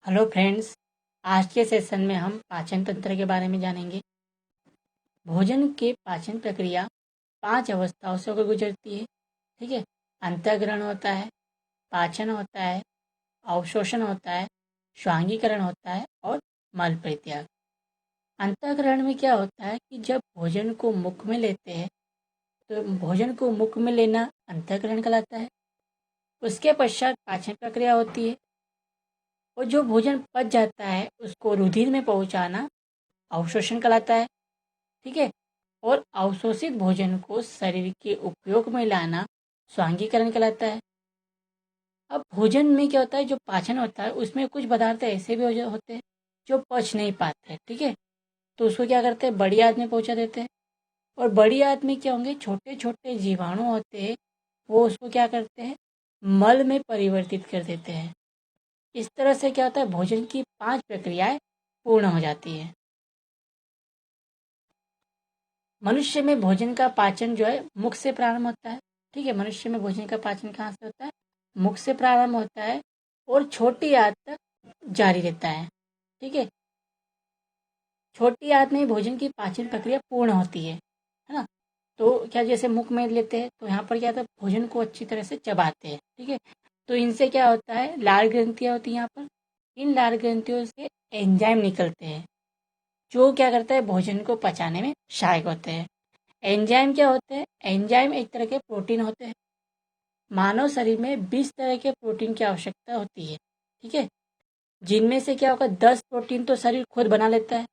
Hello friends. आज के session में हम पाचन तंत्र के बारे में जानेंगे। भोजन के पाचन प्रक्रिया 5 अवस्थाओं से होकर गुजरती है। ठीक है। अंतःग्रहण होता है, पाचन होता है, अवशोषण होता है, श्वांगीकरण होता है और मल परित्याग। अंतःग्रहण में क्या होता है कि जब भोजन को मुख में लेते हैं तो भोजन को मुख में लेना अंतःग्रहण कहलाता है। उसके पश्चात पाचन प्रक्रिया होती है और जो भोजन पच जाता है उसको रुधिर में पहुंचाना अवशोषण कहलाता है। ठीक है। और अवशोषित भोजन को शरीर के उपयोग में लाना स्वांगीकरण कहलाता है। अब भोजन में क्या होता है, जो पाचन होता है उसमें कुछ पदार्थ ऐसे भी होते हैं जो पच नहीं पाते हैं। ठीक है। तो उसको क्या करते हैं, बड़ी आंत में पहुंचा देते हैं। और बड़ी आंत में क्या होंगे, छोटे छोटे जीवाणु होते हैं, वो उसको क्या करते हैं, मल में परिवर्तित कर देते हैं। इस तरह से क्या होता है, भोजन की 5 प्रक्रियाएं पूर्ण हो जाती है। मनुष्य में भोजन का पाचन जो है मुख से प्रारंभ होता है। ठीक है। मनुष्य में भोजन का पाचन कहाँ से होता है, मुख से प्रारंभ होता है और छोटी आंत तक जारी रहता है। ठीक है। छोटी आंत में भोजन की पाचन प्रक्रिया पूर्ण होती है ना। तो क्या, जैसे मुख में लेते हैं तो यहाँ पर क्या होता है, भोजन को अच्छी तरह से चबाते हैं। ठीक है। तो इनसे क्या होता है, लाल ग्रंथियाँ होती हैं यहाँ पर। इन लाल ग्रंथियों से एंजाइम निकलते हैं जो क्या करता है, भोजन को पचाने में सहायक होते हैं। एंजाइम क्या होते हैं, एंजाइम एक तरह के प्रोटीन होते हैं। मानव शरीर में 20 तरह के प्रोटीन की आवश्यकता होती है। ठीक है। जिनमें से क्या होगा, 10 प्रोटीन तो शरीर खुद बना लेता है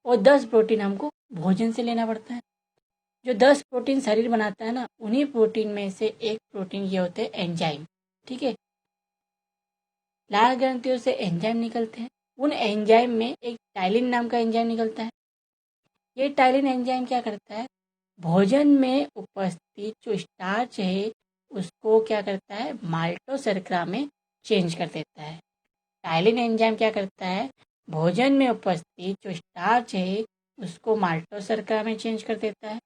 और 10 प्रोटीन हमको भोजन से लेना पड़ता है। जो 10 प्रोटीन शरीर बनाता है ना, उन्हीं प्रोटीन में से एक प्रोटीन ये होते हैं एंजाइम। ठीक है। लाल ग्रंथियों से एंजाइम निकलते हैं। उन एंजाइम में एक टाइलिन नाम का एंजाइम निकलता है। ये टाइलिन एंजाइम क्या करता है, भोजन में उपस्थित जो स्टार्च है उसको क्या करता है, माल्टो शर्करा में चेंज कर देता है। टाइलिन एंजाइम क्या करता है, भोजन में उपस्थित जो स्टार्च है उसको माल्टो शर्करा में चेंज कर देता है।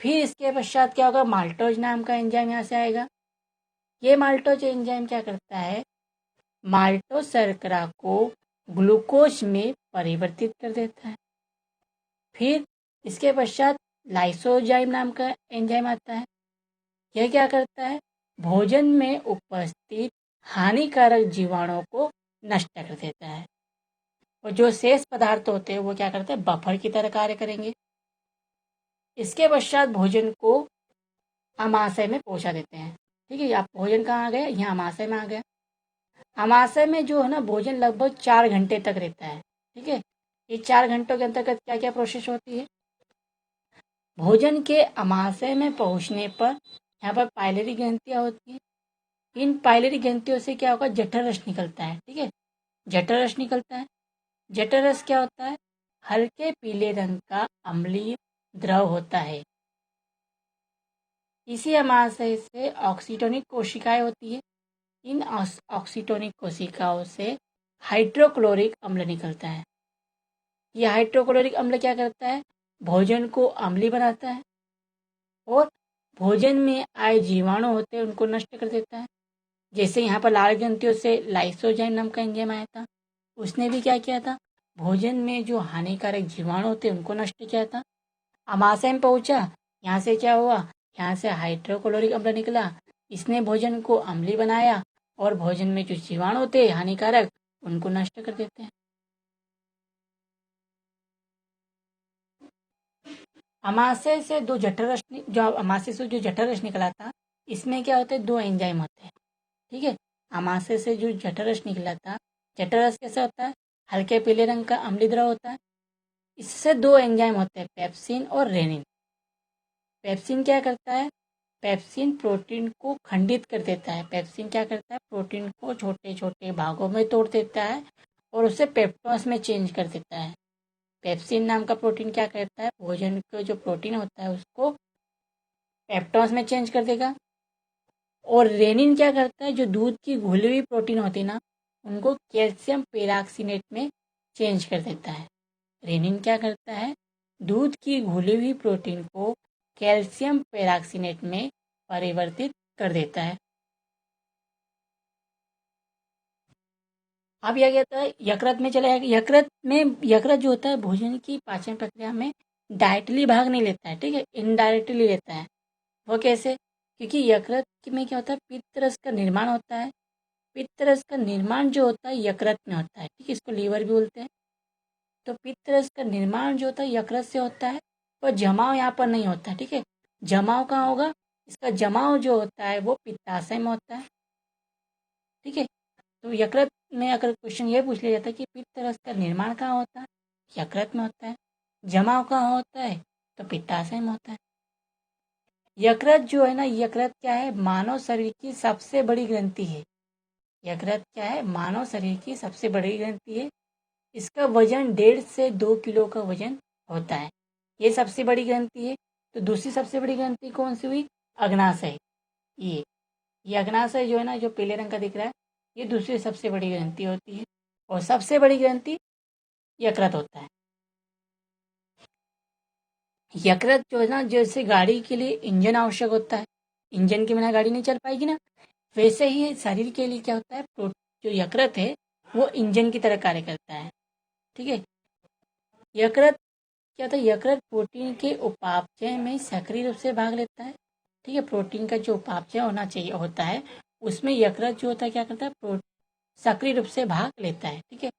फिर इसके पश्चात क्या होगा, माल्टोज नाम का एंजाइम यहाँ से आएगा। ये माल्टोज एंजाइम क्या करता है, माल्टो शर्करा को ग्लूकोज में परिवर्तित कर देता है। फिर इसके पश्चात लाइसोजाइम नाम का एंजाइम आता है। यह क्या करता है, भोजन में उपस्थित हानिकारक जीवाणुओं को नष्ट कर देता है और जो शेष पदार्थ होते हैं वो क्या करते हैं, बफर की तरह कार्य करेंगे। इसके पश्चात भोजन को अमाशय में पहुंचा देते हैं। ठीक है। आप भोजन कहाँ आ गए, यहाँ अमाशय में आ गया। अमाशय में जो है ना, भोजन लगभग 4 घंटे तक रहता है। ठीक है। ये 4 घंटों के अंतर्गत क्या क्या प्रोसेस होती है, भोजन के अमाशय में पहुंचने पर यहाँ पर पाइलरी ग्रंथियाँ होती हैं। इन पाइलरी ग्रंथियों से क्या होगा, जठर रस निकलता है। ठीक है। जठर रस निकलता है। जठर रस क्या होता है, हल्के पीले रंग का अम्लीय द्रव होता है। इसी अमाशय से ऑक्सीटोनिक कोशिकाएं होती है। इन ऑक्सीटोनिक कोशिकाओं से हाइड्रोक्लोरिक अम्ल निकलता है। यह हाइड्रोक्लोरिक अम्ल क्या करता है, भोजन को अम्लीय बनाता है और भोजन में आए जीवाणु होते हैं उनको नष्ट कर देता है। जैसे यहाँ पर लाल ग्रंथियों से लाइसोजाइम नाम का एंजाइम आया था, उसने भी क्या किया था, भोजन में जो हानिकारक जीवाणु होते हैं उनको नष्ट किया था। अमाशय में पहुंचा, यहाँ से क्या हुआ, यहाँ से हाइड्रोक्लोरिक अम्ल निकला, इसने भोजन को अम्लीय बनाया और भोजन में जो जीवाणु होते हैं हानिकारक उनको नष्ट कर देते हैं। अमाशय से दो जठर रस जो अमाशय से जो जठर रस निकला था, इसमें क्या होते हैं, 2 एंजाइम होते हैं। ठीक है। अमाशय से जो जठर रस निकला था, जठर रस कैसा होता है, हल्के पीले रंग का अम्लीय द्रव होता है। इससे 2 एंजाइम होते हैं, पेप्सिन और रेनिन। पेप्सिन क्या करता है, पेप्सिन प्रोटीन को खंडित कर देता है। पेप्सिन क्या करता है, प्रोटीन को छोटे छोटे भागों में तोड़ देता है और उसे पेप्टोस में चेंज कर देता है। पेप्सिन नाम का प्रोटीन क्या करता है, भोजन का जो प्रोटीन होता है उसको पेप्टोस में चेंज कर देगा। और रेनिन क्या करता है, जो दूध की घुली हुई प्रोटीन होती है ना, उनको कैल्शियम पेराक्सीनेट में चेंज कर देता है। रेनिन क्या करता है, दूध की घुली हुई प्रोटीन को कैल्शियम पेराक्सीनेट में परिवर्तित कर देता है। अब यह कहता है यकृत में चला जाएगा। यकृत जो होता है भोजन की पाचन प्रक्रिया में डायरेक्टली भाग नहीं लेता है, ठीक है, इनडायरेक्टली लेता है। वो कैसे? क्योंकि यकृत में क्या होता है, पित्त रस का निर्माण होता है। पित्त रस का निर्माण जो होता है यकृत में होता है, ठीक है, इसको लीवर भी बोलते हैं। तो पित्त रस का निर्माण जो होता है यकृत से होता है, और जमाव यहाँ पर नहीं होता है, ठीक है। जमाव कहाँ होगा? इसका जमाव जो होता है वो पित्ताशय में होता है, ठीक है। तो यकृत में अगर क्वेश्चन ये पूछ लिया जाता है कि पित्त रस का निर्माण कहाँ होता है, यकृत में होता है। जमाव कहाँ होता है? तो पित्ताशय में होता है। यकृत जो है ना, यकृत क्या है, मानव शरीर की सबसे बड़ी ग्रंथि है। यकृत क्या है, मानव शरीर की सबसे बड़ी ग्रंथि है। इसका वजन 1.5 से 2 किलो का वजन होता है। ये सबसे बड़ी ग्रंथि है। तो दूसरी सबसे बड़ी ग्रंथि कौन सी हुई? अग्नाशय। ये अग्नाशय जो है ना, जो पीले रंग का दिख रहा है, ये दूसरी सबसे बड़ी ग्रंथि होती है। और सबसे बड़ी ग्रंथि यकृत होता है। यकृत जो है ना, जैसे गाड़ी के लिए इंजन आवश्यक होता है, इंजन के बिना गाड़ी नहीं चल पाएगी ना, वैसे ही शरीर के लिए क्या होता है, जो यकृत है वो इंजन की तरह कार्य करता है, ठीक है। यकृत क्या होता है, यकृत प्रोटीन के उपापचय में सक्रिय रूप से भाग लेता है, ठीक है। प्रोटीन का जो उपापचय होना चाहिए होता है, उसमें यकृत जो होता है क्या करता है, सक्रिय रूप से भाग लेता है, ठीक है।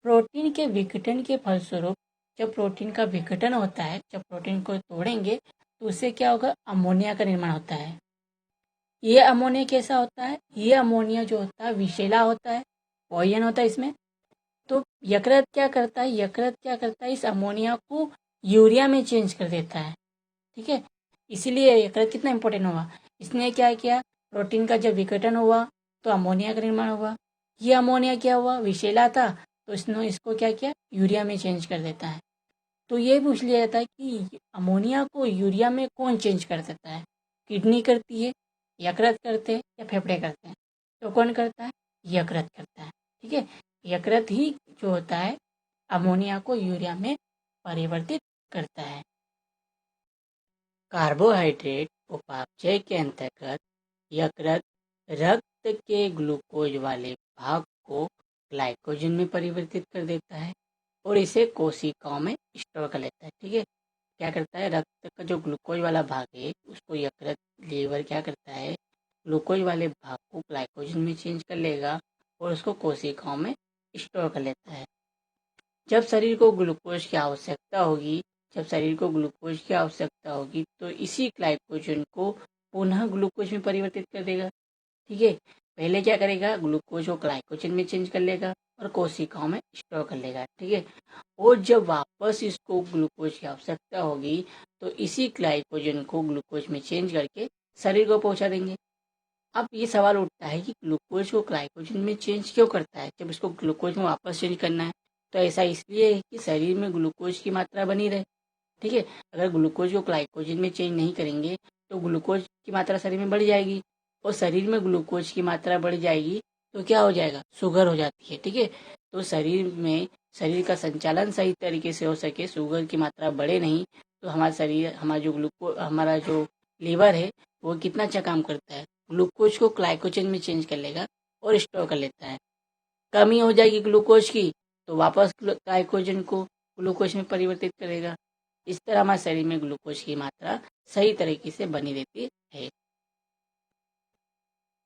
प्रोटीन के विघटन के फलस्वरूप जब प्रोटीन का विघटन होता है, जब प्रोटीन को तोड़ेंगे तो उससे क्या होगा, अमोनिया का निर्माण होता है। ये अमोनिया कैसा होता है? ये अमोनिया जो होता है विषैला होता है, पॉइजन होता है इसमें। तो यकृत क्या करता है, यकृत क्या करता है, इस अमोनिया को यूरिया में चेंज कर देता है, ठीक है। इसीलिए यकृत कितना इंपॉर्टेंट हुआ। इसने क्या किया, प्रोटीन का जब विघटन हुआ तो अमोनिया का निर्माण हुआ। ये अमोनिया क्या हुआ, विषैला था, तो इसने इसको क्या किया, यूरिया में चेंज कर देता है। तो ये पूछ लिया जाता है कि अमोनिया को यूरिया में कौन चेंज कर देता है? किडनी करती है, यकृत करते हैं, या फेफड़े करते हैं? तो कौन करता है? यकृत करता है, ठीक है। यकृत ही जो होता है अमोनिया को यूरिया में परिवर्तित करता है। कार्बोहाइड्रेट उपापचय के अंतर्गत यकृत रक्त के ग्लूकोज वाले भाग को ग्लाइकोजन में परिवर्तित कर देता है और इसे कोशिकाओं में स्टोर कर लेता है, ठीक है। क्या करता है, रक्त का जो ग्लूकोज वाला भाग है उसको यकृत, लीवर क्या करता है, ग्लूकोज वाले भाग को ग्लाइकोजन में चेंज कर लेगा और उसको कोशिकाओं में स्टोर कर लेता है। जब शरीर को ग्लूकोज की आवश्यकता होगी, जब शरीर को ग्लूकोज की आवश्यकता होगी तो इसी ग्लाइकोजन को पुनः ग्लूकोज में परिवर्तित कर देगा, ठीक है। पहले क्या करेगा, ग्लूकोज को ग्लाइकोजन में चेंज कर लेगा और कोशिकाओं में स्टोर कर लेगा, ठीक है। और जब वापस इसको ग्लूकोज की आवश्यकता होगी तो इसी ग्लाइकोजन को ग्लूकोज में चेंज करके शरीर को पहुंचा देंगे। अब ये सवाल उठता है कि ग्लूकोज को ग्लाइकोजन में चेंज क्यों करता है जब इसको ग्लूकोज में वापस चेंज करना है? तो ऐसा इसलिए है कि शरीर में ग्लूकोज की मात्रा बनी रहे, ठीक है। अगर ग्लूकोज को ग्लाइकोजन में चेंज नहीं करेंगे तो ग्लूकोज की मात्रा शरीर में बढ़ जाएगी, और शरीर में ग्लूकोज की मात्रा बढ़ जाएगी तो क्या हो जाएगा, शुगर हो जाती है, ठीक है। तो शरीर का संचालन सही तरीके से हो सके, शुगर की मात्रा बढ़े नहीं, तो हमारा जो लीवर है वो कितना अच्छा काम करता है, ग्लूकोज को ग्लाइकोजन में चेंज कर लेगा और स्टोर कर लेता है। कमी हो जाएगी ग्लूकोज की तो वापस ग्लाइकोजन को ग्लूकोज में परिवर्तित करेगा। इस तरह हमारे शरीर में ग्लूकोज की मात्रा सही तरीके से बनी रहती है।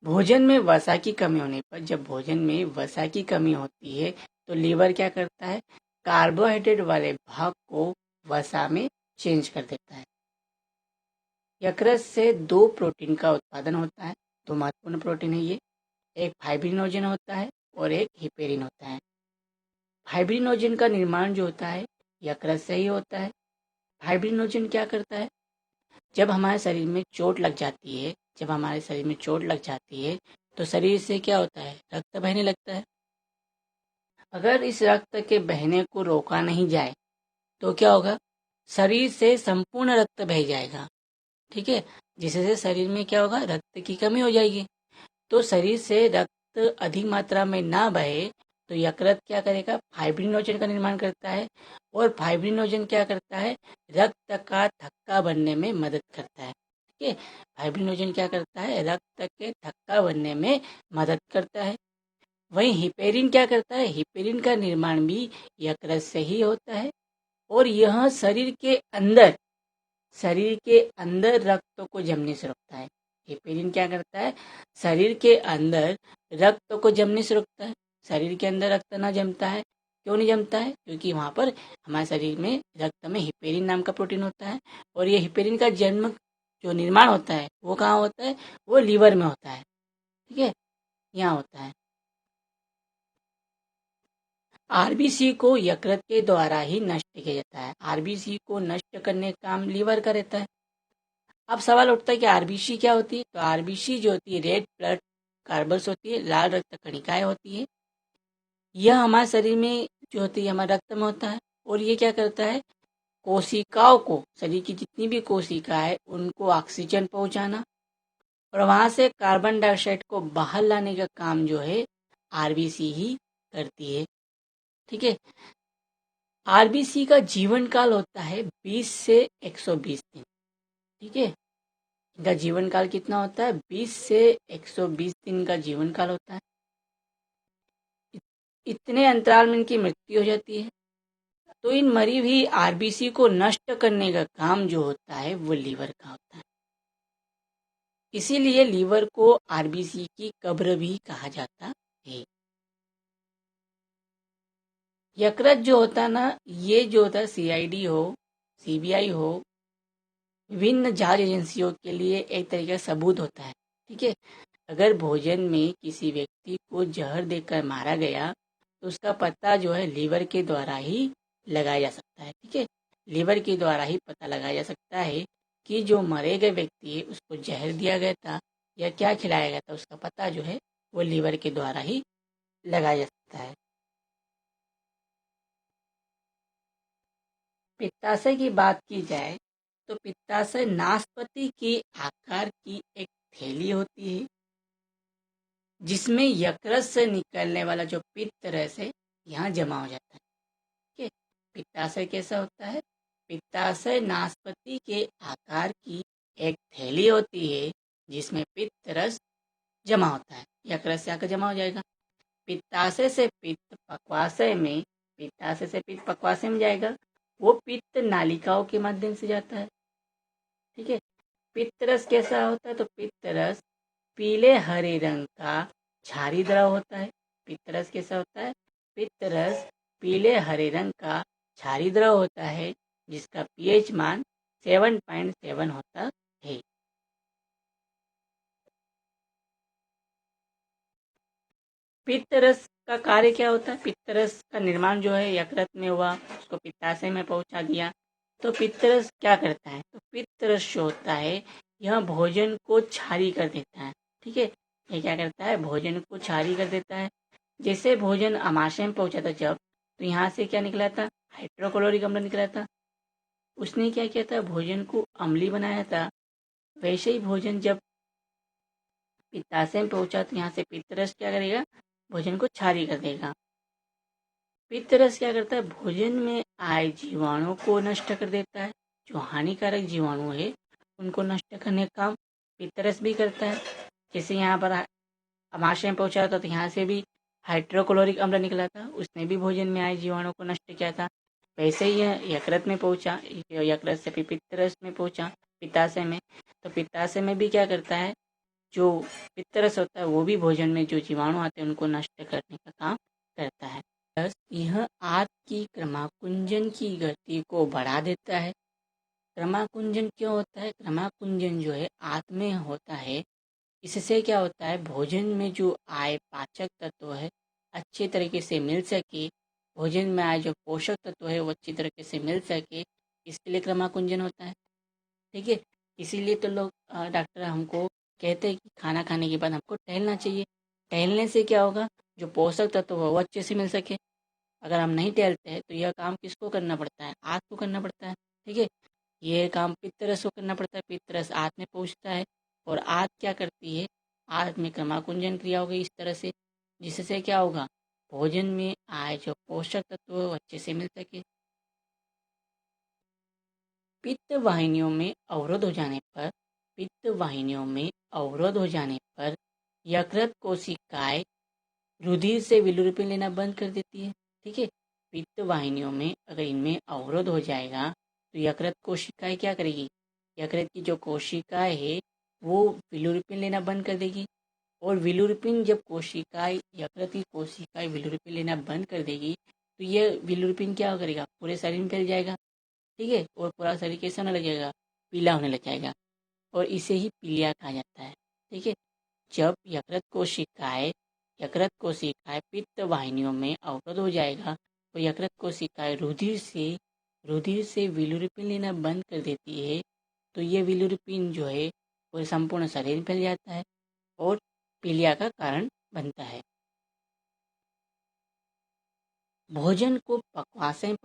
भोजन में वसा की कमी होने पर, जब भोजन में वसा की कमी होती है तो लीवर क्या करता है, कार्बोहाइड्रेट वाले भाग को वसा में चेंज कर देता है। यकृत से दो प्रोटीन का उत्पादन होता है, दो महत्वपूर्ण प्रोटीन है ये, एक फाइब्रिनोजन होता है और एक हिपेरिन होता है। फाइब्रिनोजन का निर्माण जो होता है यकृत से ही होता है। फाइब्रिनोजन क्या करता है, जब हमारे शरीर में चोट लग जाती है, जब हमारे शरीर में चोट लग जाती है तो शरीर से क्या होता है, रक्त बहने लगता है। अगर इस रक्त के बहने को रोका नहीं जाए तो क्या होगा, शरीर से संपूर्ण रक्त बह जाएगा, ठीक है। जिससे शरीर में क्या होगा, रक्त की कमी हो जाएगी। तो शरीर से रक्त अधिक मात्रा में ना बहे तो यकृत क्या करेगा, फाइब्रिनोजन का निर्माण करता है, और फाइब्रिनोजन क्या करता है, रक्त का थक्का बनने में मदद करता है, ठीक है। फाइब्रिनोजन क्या करता है, रक्त के थक्का बनने में मदद करता है। वहीं हिपेरिन क्या करता है, हिपेरिन का निर्माण भी यकृत से ही होता है और यह शरीर के अंदर रक्त को जमने से रोकता है। हिपेरिन क्या करता है, शरीर के अंदर रक्त को जमने से रोकता है। शरीर के अंदर रक्त ना जमता है, क्यों नहीं जमता है, क्योंकि वहाँ पर हमारे शरीर में रक्त में हिपेरिन नाम का प्रोटीन होता है और ये हिपेरिन का जन्म जो निर्माण होता है वो कहाँ होता है, वो लीवर में होता है। ठीक है, यहाँ होता है। आरबीसी को यकृत के द्वारा ही नष्ट किया जाता है। आरबीसी को नष्ट करने का काम लीवर का रहता है। अब सवाल उठता है कि आरबीसी क्या होती है। तो आरबीसी जो होती है, रेड ब्लड कार्बल्स होती है, लाल रक्त कणिकाएं होती है। यह हमारे शरीर में जो होती है, हमारे रक्त में होता है और ये क्या करता है, कोशिकाओं को, शरीर की जितनी भी कोशिका है उनको ऑक्सीजन पहुंचाना और वहां से कार्बन डाइऑक्साइड को बाहर लाने का काम जो है आरबीसी ही करती है। ठीक है, आरबीसी का जीवन काल होता है 20 से 120 दिन। ठीक है, इनका जीवन काल कितना होता है, 20 से 120 दिन का जीवन काल होता है। इतने अंतराल में इनकी मृत्यु हो जाती है। तो इन मरी हुई आरबीसी को नष्ट करने का काम जो होता है वो लीवर का होता है। इसीलिए लीवर को आरबीसी की कब्र भी कहा जाता है। यकृत जो होता है ना, ये जो होता है सीआईडी हो, सीबीआई हो, विभिन्न जांच एजेंसियों के लिए एक तरीके का सबूत होता है। ठीक है, अगर भोजन में किसी व्यक्ति को जहर देकर मारा गया तो उसका पता जो है लीवर के द्वारा ही लगाया जा सकता है। ठीक है, लीवर के द्वारा ही पता लगाया जा सकता है कि जो मरे गए व्यक्ति है उसको जहर दिया गया था या क्या खिलाया गया था, उसका पता जो है वो लीवर के द्वारा ही लगाया जा सकता है। पित्ताशय की बात की जाए तो पित्ताशय नाशपाती के आकार की एक थैली होती है जिसमें यकृत से निकलने वाला जो पित्त रस है यहाँ जमा हो जाता है। ठीक है, पित्ताशय कैसा होता है, पित्ताशय नाशपाती के आकार की एक थैली होती है जिसमें पित्त रस जमा होता है, यकृत से आकर जमा हो जाएगा। पित्ताशय से पित्त पक्वाशय में, पित्ताशय से पित्त पक्वाशय में जाएगा, वो पित्त नालिकाओं के माध्यम से जाता है। ठीक है, पित्त रस कैसा होता है, तो पित्त रस पीले हरे रंग का क्षारी द्रव होता है। पित्त रस कैसा होता है, पित्त रस पीले हरे रंग का क्षारी द्रव होता है जिसका पीएच मान 7.7 होता है। पित्त रस का कार्य क्या होता है, पित्त रस का निर्माण जो है यकृत में हुआ, उसको पित्ताशय में पहुंचा दिया। तो पित्त रस क्या करता है, तो पित्त रस जो होता है यह भोजन को क्षारी कर देता है। ठीक है, ये क्या करता है, भोजन को क्षारी कर देता है। जैसे भोजन अमाशय में पहुंचा था जब, तो यहाँ से क्या निकला था, हाइड्रोक्लोरिक अम्ल निकला था। उसने क्या किया था, भोजन को अम्लीय बनाया था। वैसे ही भोजन जब पित्ताशय में पहुंचा तो यहाँ से पित्तरस क्या करेगा, भोजन को क्षारी कर देगा। पित्तरस क्या करता है, भोजन में आए जीवाणु को नष्ट कर देता है। जो हानिकारक जीवाणु है उनको नष्ट करने का काम पित्तरस भी करता है। जैसे यहाँ पर अमाशय में पहुंचा था तो यहाँ से भी हाइड्रोक्लोरिक अम्ल निकला था, उसने भी भोजन में आए जीवाणु को नष्ट किया था। वैसे ही यह यकृत में पहुंचा, यकृत से पित्तरस में पहुंचा, पित्ताशय में। तो पित्ताशय में भी क्या करता है, जो पित्तरस होता है वो भी भोजन में जो जीवाणु आते हैं उनको नष्ट करने का काम करता है। प्लस यह आंत की क्रमाकुंजन की गति को बढ़ा देता है। क्रमाकुंजन क्यों होता है, क्रमाकुंजन जो है आंत में होता है। इससे क्या होता है, भोजन में जो आए पाचक तत्व है अच्छे तरीके से मिल सके, भोजन में आए जो पोषक तत्व है वो अच्छी तरीके से मिल सके, इसके लिए क्रमाकुंजन होता है। ठीक है, इसीलिए तो लोग डॉक्टर हमको कहते हैं कि खाना खाने के बाद हमको टहलना चाहिए। टहलने से क्या होगा, जो पोषक तत्व है वो अच्छे से मिल सके। अगर हम नहीं टहलते हैं तो यह काम किसको करना पड़ता है, आँत को करना पड़ता है। ठीक है, ये काम पित्तरस को करना पड़ता है, पित्तरस आँत में पहुँचता है और आँत क्या करती है, आँत में क्रमाकुंजन क्रिया होगी इस तरह से, जिससे क्या होगा, भोजन में आए जो पोषक तत्व है वो अच्छे से मिल सके। पित्त वाहिनियों में अवरोध हो जाने पर, पित्त वाहिनियों में अवरोध हो जाने पर यकृत कोशिकाएं रुधिर से बिलिरुबिन लेना बंद कर देती है। ठीक है, पित्त वाहिनियों में अगर इनमें अवरोध हो जाएगा तो यकृत कोशिकाएं क्या करेगी, यकृत की जो कोशिकाएं है वो बिलिरुबिन लेना बंद कर देगी। और बिलिरुबिन जब कोशिकाएं, यकृत की कोशिकाएं बिलिरुबिन लेना बंद कर देगी तो ये बिलिरुबिन क्या करेगा, पूरे शरीर में फैल जाएगा। ठीक है, और पूरा शरीर कैसा होने लगेगा, पीला होने लग जाएगा, और इसे ही पीलिया कहा जाता है। ठीक है, जब यकृत कोशिकाएं पित्त वाहिनियों में अवरोध हो जाएगा तो यकृत कोशिकाएं रुधिर से बिलिरुबिन लेना बंद कर देती है। तो ये बिलिरुबिन जो है पूरे संपूर्ण शरीर में फैल जाता है और पीलिया का कारण बनता है। भोजन को पक्वाशय में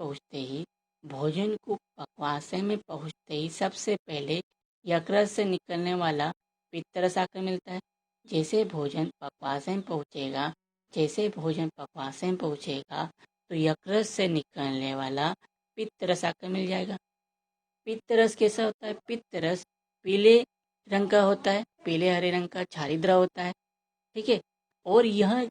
पहुँचते ही सबसे पहले यकृत से निकलने वाला पित्तरस आकर मिलता है। जैसे भोजन पक्वाशय में पहुँचेगा तो यकृत से निकलने वाला पित्तरस आकर मिल जाएगा। पित्तरस कैसा होता है, पित्तरस पीले रंग का होता है, पीले हरे रंग का क्षारीय द्रव होता है। ठीक है, और यह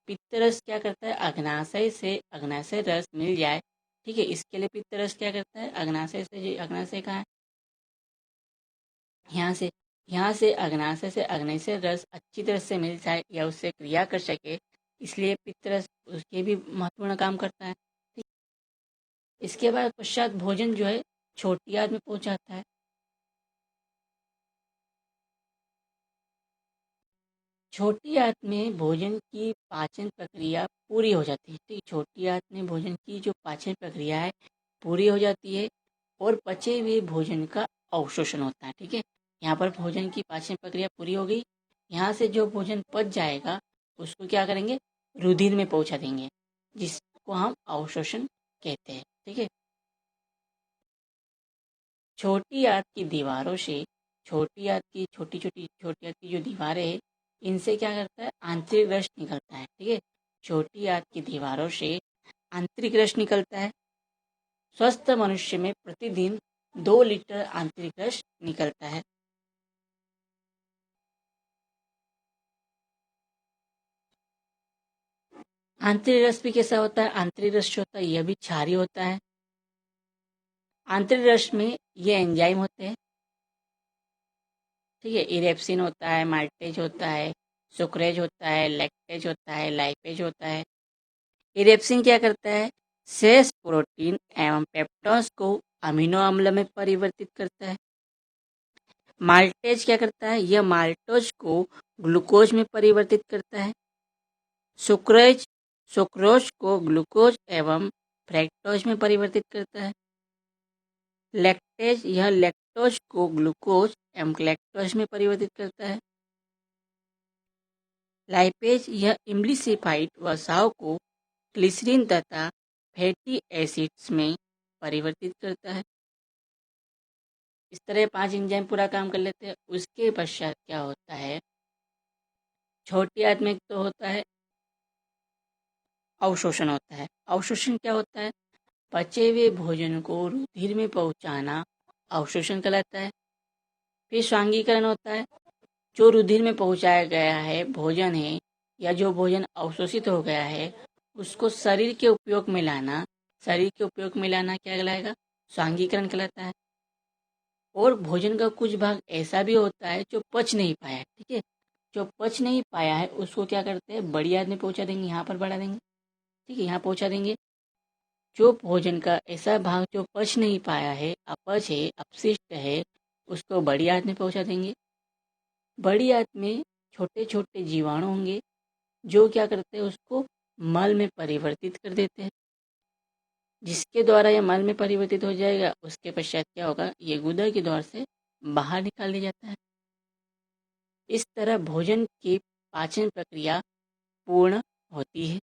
पित्तरस क्या करता है, अग्नाशय रस मिल जाए। ठीक है, इसके लिए पित्तरस क्या करता है, अग्नाशय कहाँ है, अग्नाशय रस अच्छी तरह से मिल जाए या उससे क्रिया कर सके, इसलिए पित्तरस उसके भी महत्वपूर्ण काम करता है। ठीक, इसके बाद पश्चात भोजन जो है छोटी आंत में पहुंच जाता है। छोटी आंत में भोजन की पाचन प्रक्रिया पूरी हो जाती है। ठीक, छोटी आंत में भोजन की जो पाचन प्रक्रिया है पूरी हो जाती है और पचे हुए भोजन का अवशोषण होता है। ठीक है, यहाँ पर भोजन की पाचन प्रक्रिया पूरी हो गई। यहाँ से जो भोजन पच जाएगा उसको क्या करेंगे, रुधिर में पहुंचा देंगे, जिसको हम अवशोषण कहते हैं। ठीक है, छोटी आंत की दीवारों से छोटी आंत की जो दीवारें हैं इनसे क्या करता है, आंतरिक रस निकलता है। ठीक है, छोटी आंत की दीवारों से आंतरिक रस निकलता है। स्वस्थ मनुष्य में प्रतिदिन 2 लीटर आंतरिक रस निकलता है। आंतरिक रस भी कैसा होता है, आंतरिक रस जो होता है यह भी क्षारीय होता है। आंतरिक रस में ये एंजाइम होते हैं। ठीक है, इरेप्सिन होता है, माल्टेज होता है, सुक्रेज होता है, लैक्टेज होता है, लाइपेज होता है। इरेप्सिन क्या करता है, शेष प्रोटीन एवं पेप्टोज को अमीनो अम्ल में परिवर्तित करता है। माल्टेज क्या करता है, यह माल्टोज को ग्लूकोज में परिवर्तित करता है। सुक्रेज सुक्रोज को ग्लूकोज एवं फ्रैक्टोज में परिवर्तित करता है। लैक्टेज यह लैक्टोज को ग्लूकोज एवं लैक्टोज में परिवर्तित करता है। लाइपेज यह इम्लिसिफाइड वसाओं को ग्लिसरीन तथा फैटी एसिड्स में परिवर्तित करता है। इस तरह 5 एंजाइम पूरा काम कर लेते हैं। उसके पश्चात क्या होता है, छोटी आंत में तो होता है अवशोषण होता है। अवशोषण क्या होता है, पचे हुए भोजन को रुधिर में पहुंचाना अवशोषण कहलाता है। फिर स्वांगीकरण होता है, जो रुधिर में पहुंचाया गया है भोजन है या जो भोजन अवशोषित हो गया है उसको शरीर के उपयोग में लाना क्या कहलाएगा, स्वांगीकरण कहलाता है। और भोजन का कुछ भाग ऐसा भी होता है जो पच नहीं पाया है। ठीक है, जो पच नहीं पाया है उसको क्या करते हैं, बड़ी आंत में पहुंचा देंगे, यहाँ पर बढ़ा देंगे। ठीक है, यहाँ पहुंचा देंगे। जो भोजन का ऐसा भाग जो पच नहीं पाया है, अपच है, अपशिष्ट है, उसको बड़ी आंत में पहुंचा देंगे। बड़ी आंत में छोटे छोटे जीवाणु होंगे जो क्या करते हैं, उसको मल में परिवर्तित कर देते हैं। जिसके द्वारा यह मल में परिवर्तित हो जाएगा, उसके पश्चात क्या होगा, ये गुदा के द्वार से बाहर निकाल दिया जाता है। इस तरह भोजन की पाचन प्रक्रिया पूर्ण होती है।